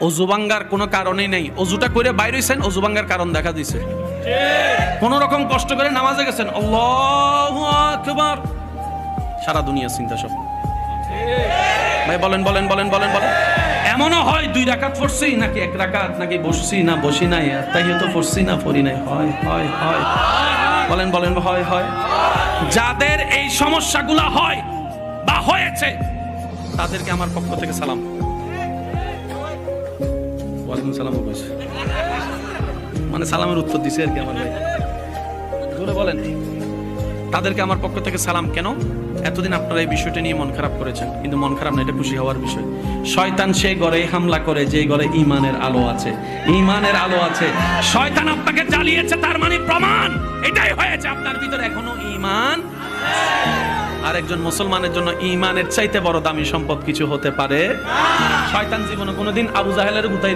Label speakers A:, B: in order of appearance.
A: অজু ভাঙ্গার কোনো কারণই নেই, অজুটা করে বাইরে হইছেন, অজু ভাঙ্গার কারণ দেখা দিছে। কোন রকম কষ্ট করে নামাজে গেছেন, আল্লাহু আকবার, সারা দুনিয়া চিন্তা সব। ভাই বলেন বলেন বলেন বলেন বলেন। এমনও হয় 2 রাকাত পড়ছি নাকি 1 রাকাত, নাকি বসছি না বসি নাই, তাহিয়াত পড়ছি না পড়ি নাই, হয় হয় হয়, বলেন বলেন, হয় হয়। যাদের এই সমস্যাগুলো হয় বা হয়েছে তাদেরকে আমার পক্ষ থেকে সালাম। ওয়ালাইকুম সালাম বলেছে, মানে সালামের উত্তর দিছে আর কি আমার ভাই, জোরে বলেন। তাদেরকে আমার পক্ষ থেকে সালাম। কেন? এতদিন আপনারা এই বিষয়টা নিয়ে মন খারাপ করেছেন, কিন্তু মন খারাপ না, এটা খুশি হওয়ার বিষয়। শয়তান সেই ঘরে হামলা করে যে ঘরে ঈমানের আলো আছে, ঈমানের আলো আছে। শয়তান আপনাকে জ্বালিয়েছে, তার মানে প্রমাণ এটাই হয়েছে আপনার ভিতরে এখনো ঈমান। আর একজন মুসলমানের জন্য ঈমানের চাইতে বড় দামি সম্পদ কিছু হতে পারে না। শয়তান জীবনে কোনোদিন আবু জাহেলের গুতাই